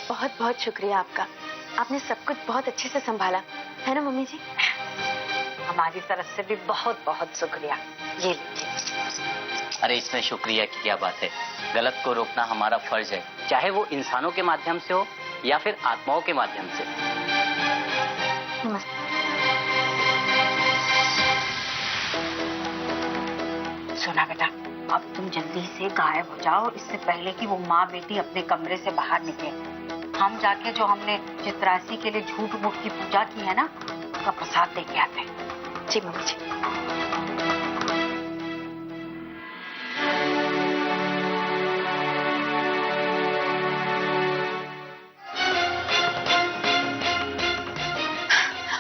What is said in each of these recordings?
बहुत बहुत शुक्रिया आपका। आपने सब कुछ बहुत अच्छे से संभाला है ना मम्मी जी? हमारी तरफ से भी बहुत बहुत शुक्रिया। ये लीजिए। अरे इसमें शुक्रिया की क्या बात है, गलत को रोकना हमारा फर्ज है, चाहे वो इंसानों के माध्यम से हो या फिर आत्माओं के माध्यम से। नमस्ते। सुना बेटा, अब तुम जल्दी से गायब हो जाओ, इससे पहले कि वो माँ बेटी अपने कमरे से बाहर निकले। हम जाके जो हमने चित्रासी के लिए झूठ मूठ की पूजा की है ना, उसका प्रसाद दे के आते हैं। जी मम्मी जी।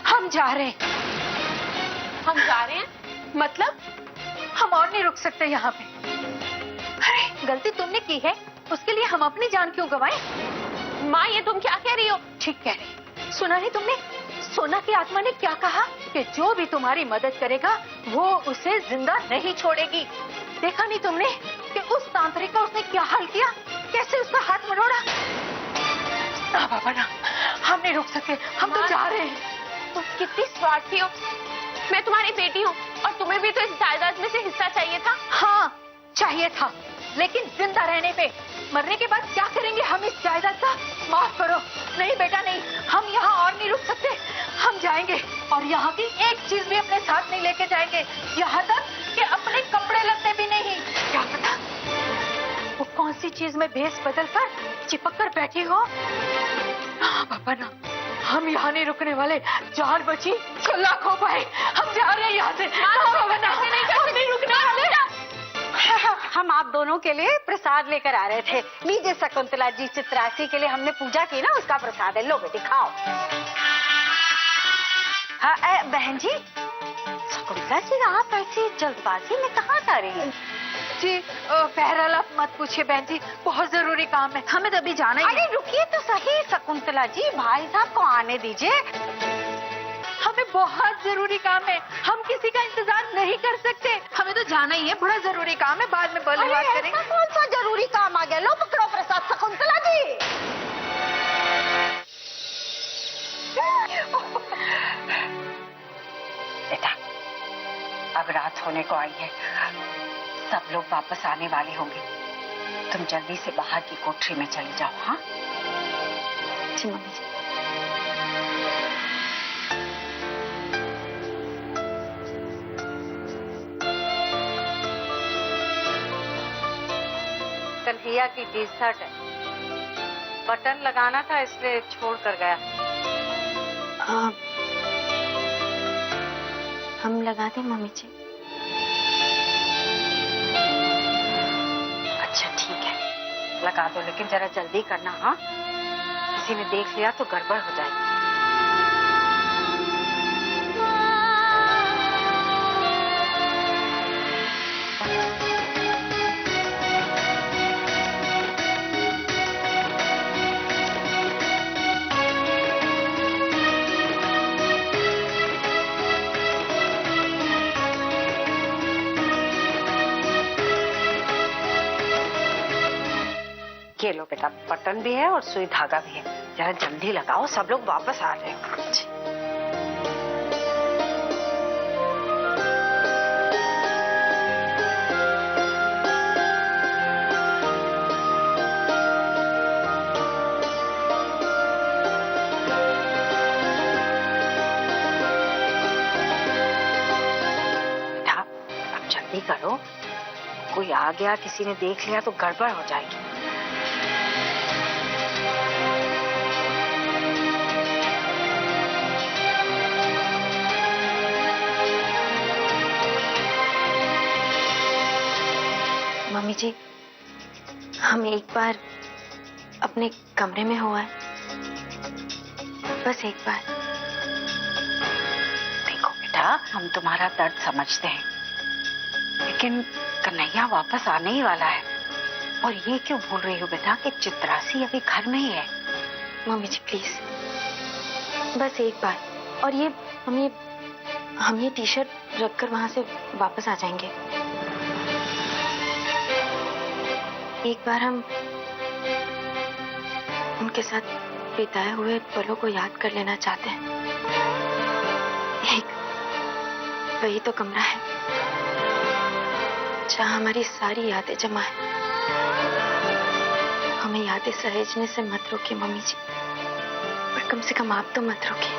हम जा रहे हैं। हम जा रहे हैं मतलब हम और नहीं रुक सकते यहाँ पे। अरे गलती तुमने की है, उसके लिए हम अपनी जान क्यों गवाएं? माँ ये तुम क्या कह रही हो? ठीक कह रही। सुना नहीं तुमने सोना की आत्मा ने क्या कहा कि जो भी तुम्हारी मदद करेगा वो उसे जिंदा नहीं छोड़ेगी। देखा नहीं तुमने कि उस तांत्रिक का उसने क्या हाल किया, कैसे उसका हाथ मरोड़ा? ना बाबा ना, हम नहीं रुक सकते, हम तो जा रहे हैं। तुम कितनी स्वार्थी हो। मैं तुम्हारी बेटी हूँ और तुम्हें भी तो इस जायदाद में से हिस्सा चाहिए था। हाँ चाहिए था, लेकिन जिंदा रहने पे, मरने के बाद क्या करेंगे हम इस जायदाद का? माफ करो। नहीं बेटा नहीं, हम यहाँ और नहीं रुक सकते। हम जाएंगे और यहाँ की एक चीज भी अपने साथ नहीं लेके जाएंगे, यहाँ तक कि अपने कपड़े लत्ते भी नहीं। क्या पता वो कौन सी चीज में भेस बदल कर चिपक कर बैठी हो। पापा ना, हम यहाँ नहीं रुकने वाले। जान बची तो लाखों पाए। हम जा रहे हैं यहाँ से। हम नहीं रुकने वाले। हम आप दोनों के लिए प्रसाद लेकर आ रहे थे। लीजिए शकुंतला जी, चित्रासी के लिए हमने पूजा की ना, उसका प्रसाद है। लो बेटी खाओ। हाँ बहन जी, शकुंतला जी आप ऐसी जल्दबाजी में कहाँ जा रही हैं? जी बहरहाल आप मत पूछिए बहन जी, बहुत जरूरी काम है, हमें तो अभी जाना ही। अरे रुकिए तो सही शकुंतला जी, भाई साहब को आने दीजिए। हमें बहुत जरूरी काम है, हम किसी का इंतजार नहीं कर सकते। हमें तो जाना ही है, बड़ा जरूरी काम है, बाद में बात करेंगे। कौन सा जरूरी काम आ गया? लो पकड़ो प्रसाद शकुंतला जी। बेटा अब रात होने को आई है, सब लोग वापस आने वाले होंगे, तुम जल्दी से बाहर की कोठरी में चली जाओ। हाँ जी मम्मी जी। कन्हैया की टी-शर्ट है, बटन लगाना था इसलिए छोड़ कर गया। हम लगा दें मम्मी जी? अच्छा ठीक है, लगा दो, लेकिन जरा जल्दी करना। हाँ किसी ने देख लिया तो गड़बड़ हो जाएगी। ये लो बेटा, बटन भी है और सुई धागा भी है, जरा जल्दी लगाओ, सब लोग वापस आ रहे हैं। बेटा अब जल्दी करो, कोई आ गया, किसी ने देख लिया तो गड़बड़ हो जाएगी। मम्मी जी, हम एक बार अपने कमरे में हो आए, बस एक बार। देखो बेटा, हम तुम्हारा दर्द समझते हैं, लेकिन कन्हैया वापस आने ही वाला है। और ये क्यों भूल रही हो बेटा कि चित्रासी अभी घर में ही है। मम्मी जी प्लीज, बस एक बार। और ये हम ये टी-शर्ट रखकर वहां से वापस आ जाएंगे। एक बार हम उनके साथ बिताए हुए पलों को याद कर लेना चाहते हैं। एक वही तो कमरा है जहां हमारी सारी यादें जमा है। हमें यादें सहेजने से मत रोकिए मम्मी जी, और कम से कम आप तो मत रोकिए।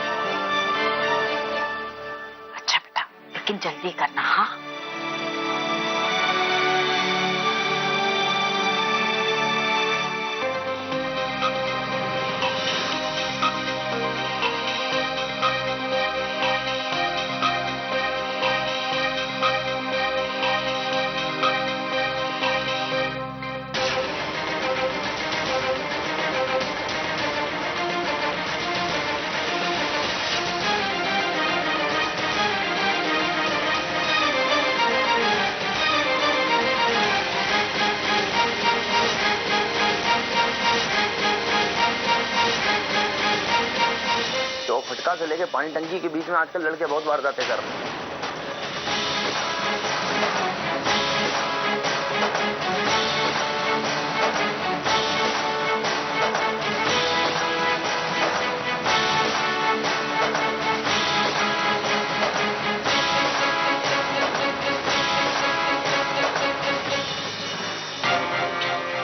अच्छा बेटा, लेकिन जल्दी करना। हाँ, फटका से लेके पानी टंकी के बीच में आजकल लड़के बहुत वारदातें कर रहे हैं।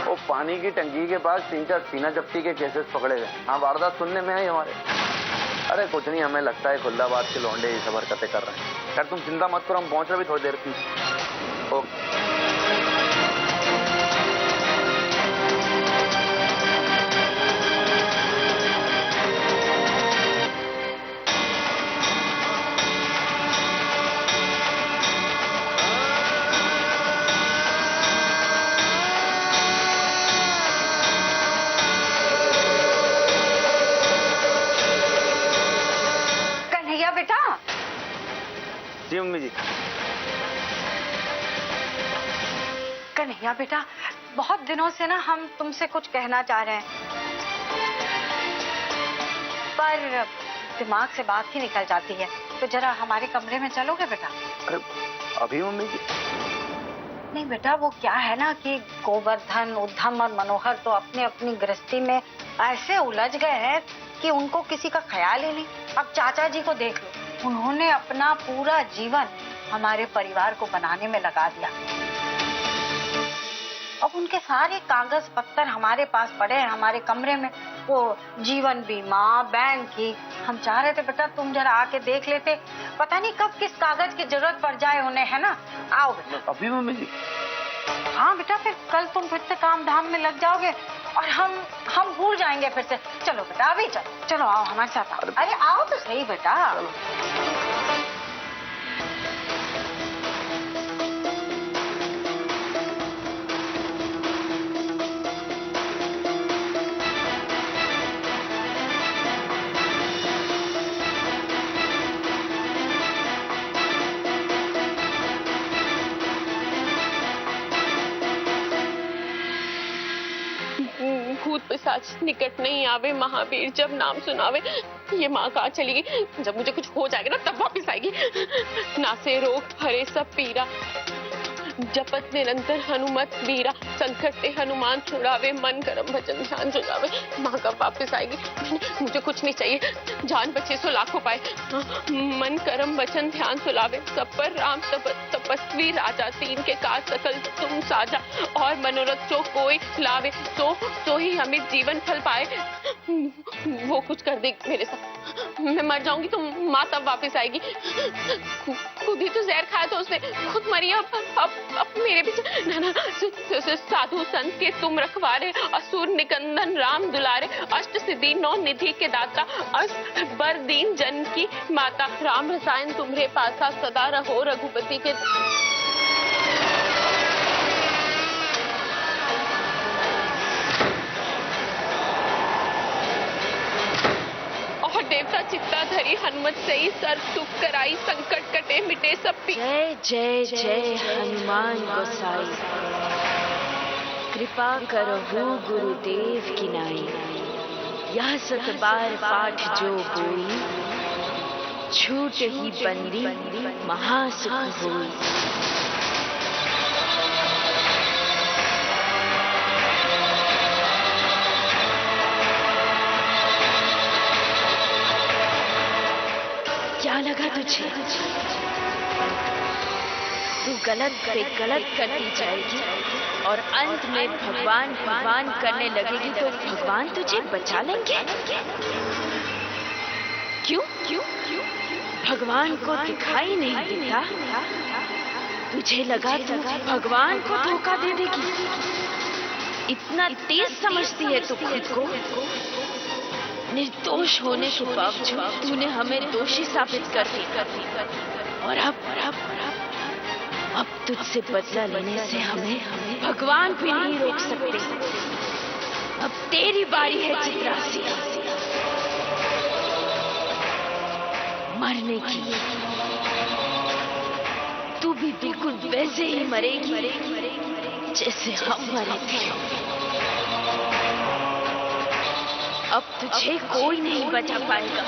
वो पानी की टंकी के पास 3-4 सीना जब्ती के केसेस पकड़े गए। हाँ, वारदात सुनने में आई हमारे। अरे कुछ नहीं, हमें लगता है खुल्लाबाद के लौंडे ये सब हरकतें कर रहे हैं। यार तुम चिंता मत करो, हम पहुंच रहे भी थोड़ी देर की। ओके। जी मम्मी जी। कन्हैया बेटा, बहुत दिनों से ना हम तुमसे कुछ कहना चाह रहे हैं, पर दिमाग से बात ही निकल जाती है। तो जरा हमारे कमरे में चलोगे बेटा? अरे अभी मम्मी जी? नहीं बेटा, वो क्या है ना कि गोवर्धन, उद्धम और मनोहर तो अपने अपनी गृहस्थी में ऐसे उलझ गए हैं कि उनको किसी का ख्याल ही नहीं। अब चाचा जी को देख लो, उन्होंने अपना पूरा जीवन हमारे परिवार को बनाने में लगा दिया। अब उनके सारे कागज पत्तर हमारे पास पड़े हैं हमारे कमरे में, वो जीवन बीमा, बैंक की। हम चाह रहे थे बेटा तुम जरा आके देख लेते, पता नहीं कब किस कागज की जरूरत पड़ जाए उन्हें, है ना? आओ बेटा। अभी मम्मी जी? हाँ बेटा, फिर कल तुम फिर से काम धाम में लग जाओगे और हम भूल जाएंगे फिर से। चलो बेटा, अभी चलो, चलो आओ हमारे साथ आओ। अरे आओ तो सही बेटा। भूत पिशाच निकट नहीं आवे, महावीर जब नाम सुनावे। ये माँ कहाँ चली गई? जब मुझे कुछ हो जाएगा ना तब वापस आएगी। नासे रोग हरे सब पीरा, जपत निरंतर हनुमत वीरा। संकट से हनुमान छुड़ावे, मन करम भजन ध्यान जुड़ावे। माँ कब वापस आएगी? मुझे कुछ नहीं चाहिए, जान बचे सो लाखों पाए। मन करम वचन ध्यान सुलावे, सब पर राम तपस्वी राजा। तीन के काज सकल तुम साजा, और मनोरथ जो कोई लावे, तो ही हमें जीवन फल पाए। वो कुछ कर दे मेरे साथ, मैं मर जाऊंगी तो माँ तब वापस आएगी। खुद ही तो जहर खाया तो उसने, खुद मरी। अब मेरे पीछे ना साधु संत के तुम रखवारे, असुर निकंदन राम दुलारे। अष्ट सिद्धि 9 निधि के दाता, अष्ट बर दीन जन की माता। राम रसायन तुम्हारे पासा, सदा रहो रघुपति के। देवता चित्ता धरी, हनुमत सही सर सुख कराई। संकट कटे मिटे सब पी। जय जय जय हनुमान गोसाई, कृपा करहु गुरुदेव की नाई। यह 7 बार पाठ जो कोई, छूट ही बंदी महासुख होई। लगा तुझे? तू गलत से गलत करती जाएगी और अंत में भगवान भगवान करने लगेगी तो भगवान तुझे बचा लेंगे? क्यों क्यों क्यों? भगवान को दिखाई नहीं देता? तुझे लगा तू भगवान को धोखा दे देगी? इतना तेज समझती है तू खुद को? निर्दोष होने के बावजूद तूने हमें दोषी साबित कर दिया और अब तुझसे बदला लेने से हमें भगवान भी नहीं रोक सकते। अब तेरी बारी है चित्रासी मरने की। तू भी बिल्कुल वैसे ही मरेगी जैसे हम मरे थे। अब तुझे कोई नहीं बचा पाएगा।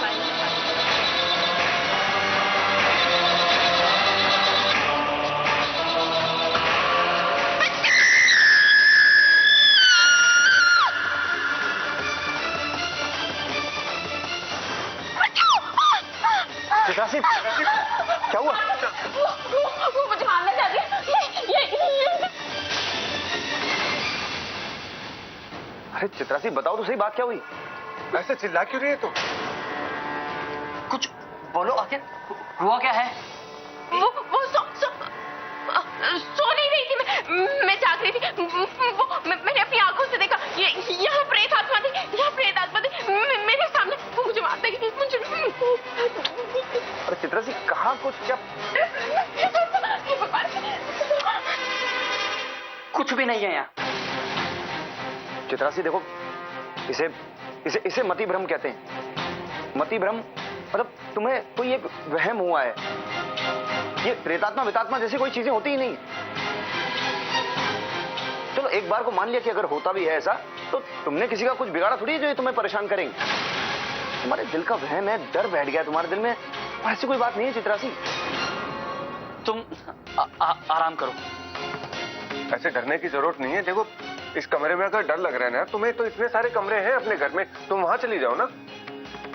चित्रासी, क्या हुआ? वो मुझे मारना चाहती है। अरे चित्रासी, बताओ तो सही, बात क्या हुई? ऐसे चिल्ला क्यों रही है तू? कुछ बोलो आखिर, हुआ क्या है? वो सो नहीं रही थी। मैं जाग रही थी। मैंने अपनी आंखों से देखा, यहाँ प्रेत आत्मा थी, यहाँ प्रेत आत्मा थी मेरे सामने। वो मुझे मारने की मुझे। अरे चित्रासी, कहाँ कुछ क्या? कुछ भी नहीं है यहाँ। चित्रासी देखो, इसे मति भ्रम कहते हैं। मति भ्रम मतलब तुम्हें कोई एक वहम हुआ है। ये प्रेतात्मा वितात्मा जैसी कोई चीजें होती ही नहीं। चलो एक बार को मान लिया कि अगर होता भी है ऐसा, तो तुमने किसी का कुछ बिगाड़ा थोड़ी है जो ये तुम्हें परेशान करेंगे। तुम्हारे दिल का वहम है, डर बैठ गया तुम्हारे दिल में, ऐसी कोई बात नहीं है चित्रासी। तुम आराम करो। ऐसे डरने की जरूरत नहीं है। देखो, इस कमरे में अगर डर लग रहा है ना तुम्हें, तो इतने सारे कमरे हैं अपने घर में, तुम वहां चली जाओ ना।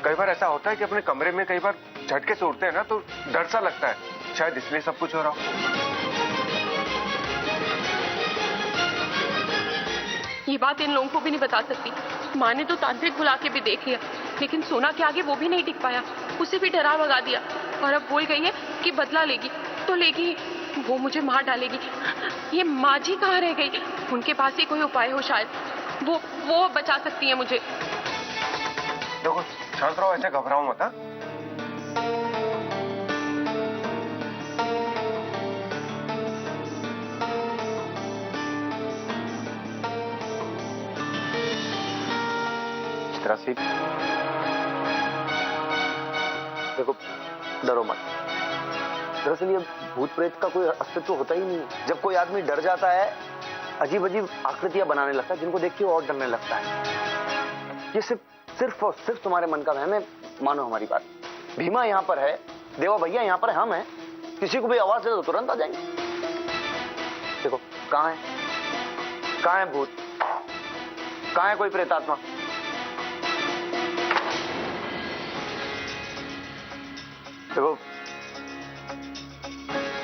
कई बार ऐसा होता है कि अपने कमरे में कई बार झटके से उठते हैं ना, तो डर सा लगता है, शायद इसलिए सब कुछ हो रहा हो। ये बात इन लोगों को भी नहीं बता सकती। माँ ने तो तांत्रिक बुला के भी देख लिया, लेकिन सोना के आगे वो भी नहीं टिक पाया। उसे भी डरा भगा दिया और अब बोल गई है कि बदला लेगी तो लेगी, वो मुझे मार डालेगी। ये माँ जी कहाँ रह गई? उनके पास ही कोई उपाय हो शायद, वो बचा सकती है मुझे। देखो शांत रहो, ऐसे घबराओ मत। हाँ, चित्रासी देखो, डरो मत। दरअसल ये भूत प्रेत का कोई अस्तित्व होता ही नहीं है। जब कोई आदमी डर जाता है, अजीब अजीब आकृतियां बनाने लगता है, जिनको देख के और डरने लगता है। ये सिर्फ और सिर्फ तुम्हारे मन का वहम है। मानो हमारी बात। भीमा यहाँ पर है, देवा भैया यहाँ पर हम हैं, किसी को भी आवाज दे तो तुरंत आ जाएंगे। देखो कहाँ है भूत, कहाँ है कोई प्रेतात्मा? देखो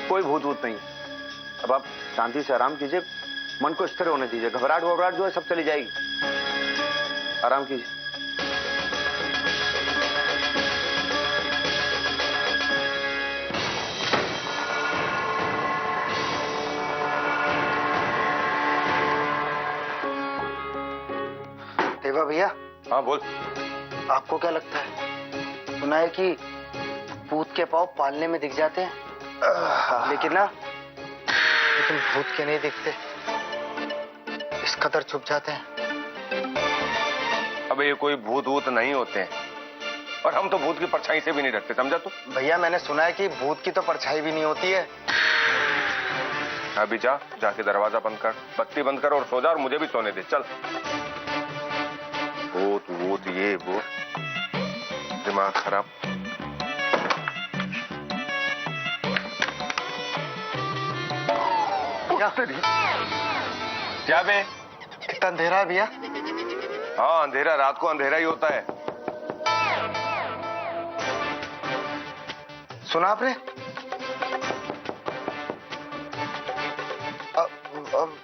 कोई भूत वूत नहीं। अब आप शांति से आराम कीजिए, मन को स्थिर होने दीजिए। घबराहट वबराहट जो है सब चली जाएगी। आराम कीजिए। देवा भैया। हाँ बोल। आपको क्या लगता है? सुना है कि भूत के पाँव पालने में दिख जाते हैं, लेकिन भूत के नहीं दिखते, इस कदर छुप जाते हैं। अब ये कोई भूत वूत नहीं होते हैं, और हम तो भूत की परछाई से भी नहीं डरते, समझा तू? भैया मैंने सुना है कि भूत की तो परछाई भी नहीं होती है। अभी जाके दरवाजा बंद कर, बत्ती बंद कर और सो जा, और मुझे भी सोने दे। चल। भूत वूत ये वो, दिमाग खराब। क्या बे? कितना अंधेरा है भैया? हाँ अंधेरा, रात को अंधेरा ही होता है। सुना आपने?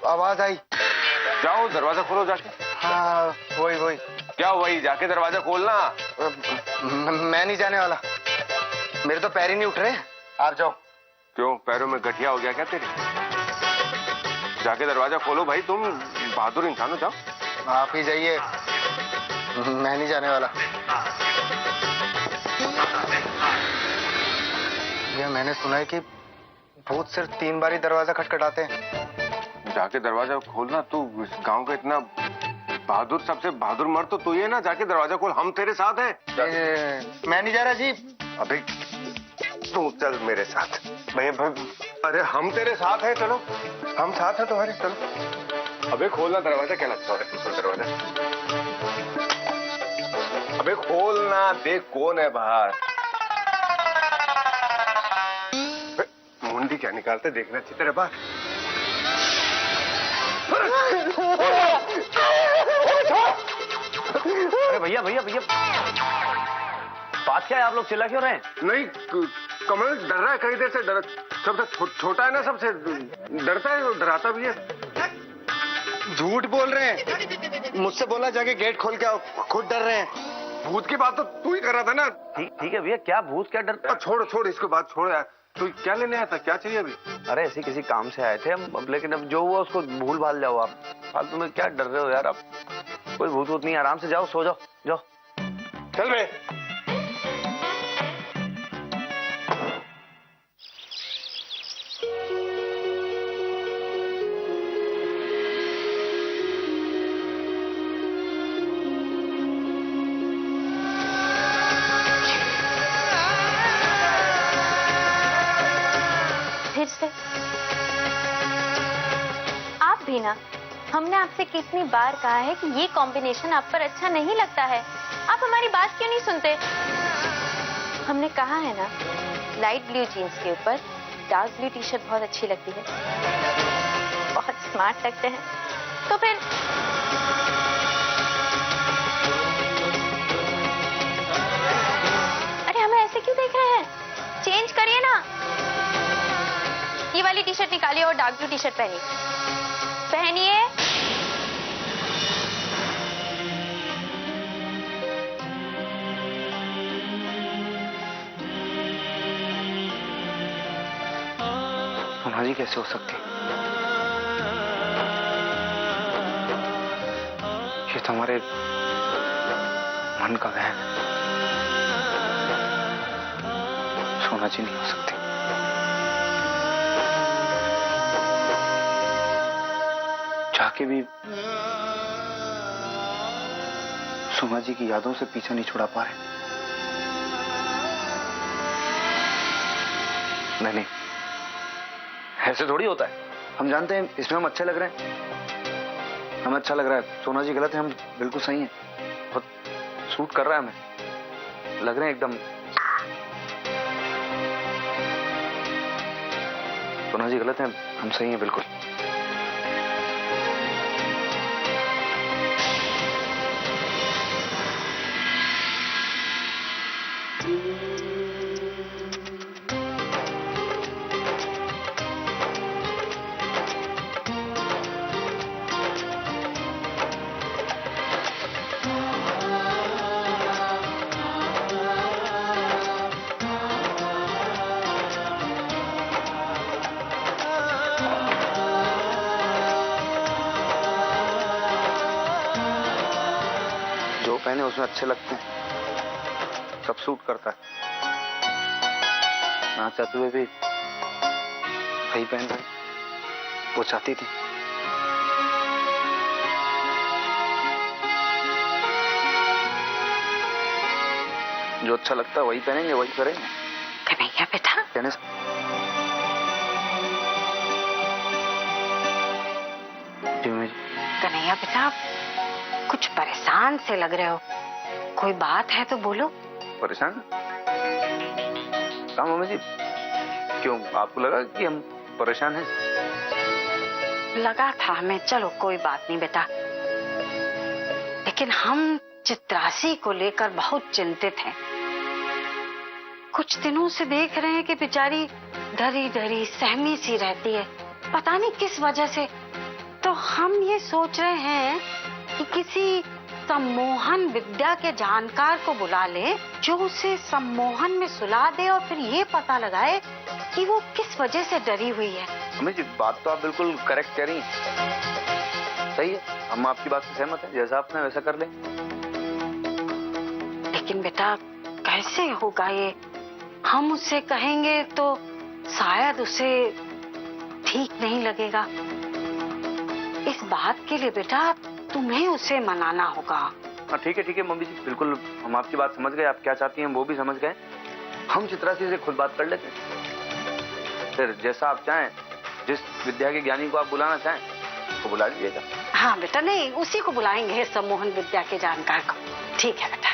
आवाज आई। जाओ दरवाजा खोलो जाके। हाँ वही वही। क्या वही? जाके दरवाजा खोलना। मैं नहीं जाने वाला, मेरे तो पैर ही नहीं उठ रहे। आप जाओ। क्यों, पैरों में गठिया हो गया क्या तेरे? जाके दरवाजा खोलो भाई, तुम बहादुर इंसान हो, जाओ। आप ही जाइए, मैं नहीं जाने वाला। ये मैंने सुना है कि भूत सिर्फ 3 बार ही दरवाजा खटखटाते हैं। जाके दरवाजा खोलना। तू इस गांव का इतना बहादुर, सबसे बहादुर मर्द तो तू ही है ना। जाके दरवाजा खोल, हम तेरे साथ हैं। मैं नहीं जा रहा जी। अबे तू चल मेरे साथ। अरे हम तेरे साथ हैं, चलो हम साथ हैं तुम्हारे, चलो। अबे खोलना दरवाजा, क्या लगता है? खोल दरवाजा। अबे खोलना, देख कौन है बाहर। मुंडी क्या निकालते, देखना अच्छी तरह बाहर। अरे भैया भैया भैया, बात क्या है? आप लोग चिल्ला क्यों रहे हैं? नहीं, कमल डर रहा है, कई देर से डर। सबसे छोटा है ना, सबसे डरता है, डराता भी है। झूठ बोल रहे हैं, मुझसे बोला जाके गेट खोल के आओ, खुद डर रहे हैं। भूत की बात तो तू ही कर रहा था ना। ठीक है भैया, क्या भूत क्या डर? छोड़ इसको बात छोड़ यार। तू क्या लेने आया था, क्या चाहिए अभी? अरे ऐसे किसी काम से आए थे हम, अब लेकिन अब जो हुआ उसको भूल भाल जाओ आप। फालतू में क्या डर रहे हो यार आप? कोई भूत वूत नहीं, आराम से जाओ, सो जाओ, जाओ। चल बे। फिर से आप भी ना, हमने आपसे कितनी बार कहा है कि ये कॉम्बिनेशन आप पर अच्छा नहीं लगता है, आप हमारी बात क्यों नहीं सुनते? हमने कहा है ना, लाइट ब्लू जीन्स के ऊपर डार्क ब्लू टी शर्ट बहुत अच्छी लगती है, बहुत स्मार्ट लगते हैं। तो फिर अरे हमें ऐसे क्यों देख रहे हैं? चेंज करिए ना, ये वाली टी शर्ट निकालिए और डार्क ब्लू टी शर्ट पहनिए। सोना जी कैसे हो सकती? ये तो हमारे मन का वहम है। सोना जी नहीं हो सकती। जाके भी सोना जी की यादों से पीछा नहीं छुड़ा पा रहे। नहीं, ऐसे थोड़ी होता है। हम जानते हैं इसमें हम अच्छे लग रहे हैं, हमें अच्छा लग रहा है। सोना जी गलत है, हम बिल्कुल सही हैं। बहुत सूट कर रहा है हमें, लग रहे हैं एकदम। सोना जी गलत है, हम सही हैं बिल्कुल। पहने उसमें अच्छे लगते हैं, सब सूट करता है। ना चाहते हुए भी वही पहन रहे, वो चाहती थी। जो अच्छा लगता है वही पहनेंगे, वही करेंगे। कन्हैया बेटा, कहने कन्हैया बेटा, कुछ परेशान से लग रहे हो, कोई बात है तो बोलो। परेशान? कहाँ मम्मी जी, क्यों आपको लगा कि हम परेशान हैं? लगा था हमें। चलो कोई बात नहीं बेटा, लेकिन हम चित्रासी को लेकर बहुत चिंतित हैं। कुछ दिनों से देख रहे हैं कि बेचारी डरी डरी सहमी सी रहती है, पता नहीं किस वजह से। तो हम ये सोच रहे हैं कि किसी सम्मोहन विद्या के जानकार को बुला ले, जो उसे सम्मोहन में सुला दे और फिर ये पता लगाए कि वो किस वजह से डरी हुई है। मम्मी जी बात तो आप बिल्कुल करेक्ट कह रही हैं, सही है, हम आपकी बात से सहमत हैं, जैसा आपने वैसा कर ले। लेकिन बेटा कैसे होगा ये? हम उससे कहेंगे तो शायद उसे ठीक नहीं लगेगा। इस बात के लिए बेटा तुम्हें उसे मनाना होगा। हाँ ठीक है मम्मी जी, बिल्कुल हम आपकी बात समझ गए, आप क्या चाहती हैं वो भी समझ गए। हम चित्रासी से खुद बात कर लेते हैं, फिर जैसा आप चाहें, जिस विद्या के ज्ञानी को आप बुलाना चाहें उसको बुला लीजिएगा। हाँ बेटा, नहीं उसी को बुलाएंगे, सम्मोहन विद्या के जानकार को। ठीक है बेटा।